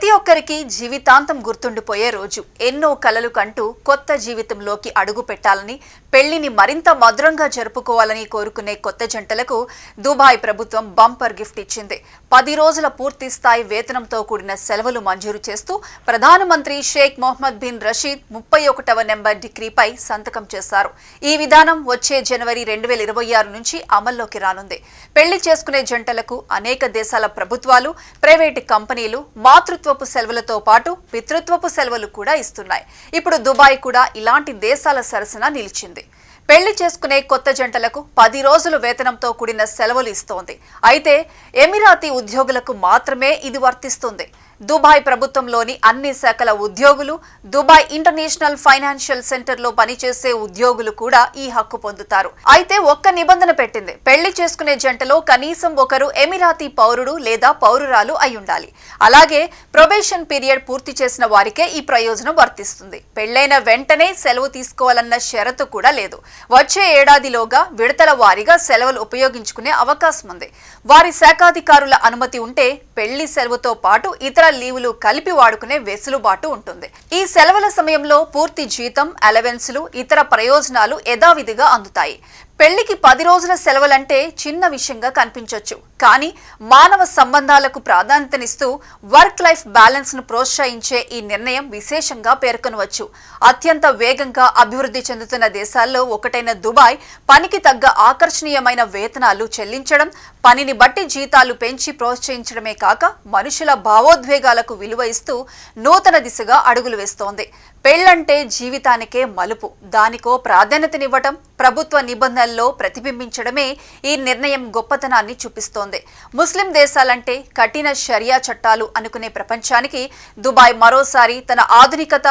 ప్రతి ఒక్కరికి జీవితాంతం గుర్తుండిపోయే రోజు. ఎన్నో కలలు కంటూ కొత్త జీవితంలోకి అడుగు పెట్టాలని, పెళ్లిని మరింత మధురంగా జరుపుకోవాలని కోరుకునే కొత్త జంటలకు దుబాయ్ ప్రభుత్వం బంపర్ గిఫ్ట్ ఇచ్చింది. 10 రోజుల పూర్తి స్థాయి వేతనంతో కూడిన సెలవులు మంజూరు చేస్తూ ప్రధానమంత్రి షేక్ మొహమ్మద్ బిన్ రషీద్ 31వ నెంబర్ డిక్రీపై సంతకం చేశారు. ఈ విధానం వచ్చే జనవరి 2026 నుంచి అమల్లోకి రానుంది. పెళ్లి చేసుకునే జంటలకు అనేక దేశాల ప్రభుత్వాలు, ప్రైవేటు కంపెనీలు మాతృత్వపు సెలవులతో పాటు పితృత్వపు సెలవులు కూడా ఇస్తున్నాయి. ఇప్పుడు దుబాయ్ కూడా ఇలాంటి దేశాల సరసన నిలిచింది. పెళ్లి చేసుకునే కొత్త జంటలకు 10 రోజులు వేతనంతో కూడిన సెలవులు ఇస్తోంది. అయితే ఎమిరాతీ ఉద్యోగులకు మాత్రమే ఇది వర్తిస్తుంది. దుబాయ్ ప్రభుత్వంలోని అన్ని శాఖల ఉద్యోగులు, దుబాయ్ ఇంటర్నేషనల్ ఫైనాన్షియల్ సెంటర్లో పనిచేసే ఉద్యోగులు కూడా ఈ హక్కు పొందుతారు. అయితే ఒక్క నిబంధన పెట్టింది. పెళ్లి చేసుకునే జంటలో కనీసం ఒకరు ఎమిరాతీ పౌరుడు లేదా పౌరురాలు అయి ఉండాలి. అలాగే ప్రొబేషన్ పీరియడ్ పూర్తి చేసిన వారికే ఈ ప్రయోజనం వర్తిస్తుంది. పెళ్లైన వెంటనే సెలవు తీసుకోవాలన్న షరతు కూడా లేదు. వచ్చే ఏడాదిలోగా విడతల వారీగా సెలవులు ఉపయోగించుకునే అవకాశం ఉంది. వారి శాఖాధికారుల అనుమతి ఉంటే పెళ్లి సెలవుతో పాటు ఇతర లీవులు కలిపి వాడుకునే వెసులుబాటు ఉంటుంది. ఈ సెలవుల సమయంలో పూర్తి జీతం, అలవెన్సులు, ఇతర ప్రయోజనాలు యథావిధిగా అందుతాయి. పెళ్లికి 10 రోజుల సెలవులంటే చిన్న విషయంగా కనిపించొచ్చు. కానీ మానవ సంబంధాలకు ప్రాధాన్యతనిస్తూ వర్క్ లైఫ్ బ్యాలెన్స్ ను ప్రోత్సహించే ఈ నిర్ణయం విశేషంగా పేర్కొనవచ్చు. అత్యంత వేగంగా అభివృద్ధి చెందుతున్న దేశాల్లో ఒకటైన దుబాయ్ పనికి తగ్గ ఆకర్షణీయమైన వేతనాలు చెల్లించడం, పనిని బట్టి జీతాలు పెంచి ప్రోత్సహించడమే కాక మనుషుల భావోద్వేగాలకు విలువ ఇస్తూ నూతన దిశగా అడుగులు వేస్తోంది. పెళ్లంటే జీవితానికే మలుపు. దానికో ప్రాధాన్యతనివ్వటం, ప్రభుత్వ నిబంధనల్లో ప్రతిబింబించడమే ఈ నిర్ణయం గొప్పతనాన్ని చూపిస్తోంది. ముస్లిం దేశాలంటే కఠిన షరియా చట్టాలు అనుకునే ప్రపంచానికి దుబాయ్ మరోసారి తన ఆధునికత,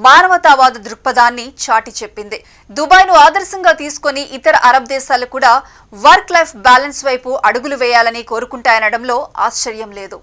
మానవతావాద దృక్పథాన్ని చాటి చెప్పింది. దుబాయ్ను ఆదర్శంగా తీసుకొని ఇతర అరబ్ దేశాలు కూడా వర్క్ లైఫ్ బ్యాలెన్స్ వైపు అడుగులు వేయాలని కోరుకుంటాయనడంలో ఆశ్చర్యం లేదు.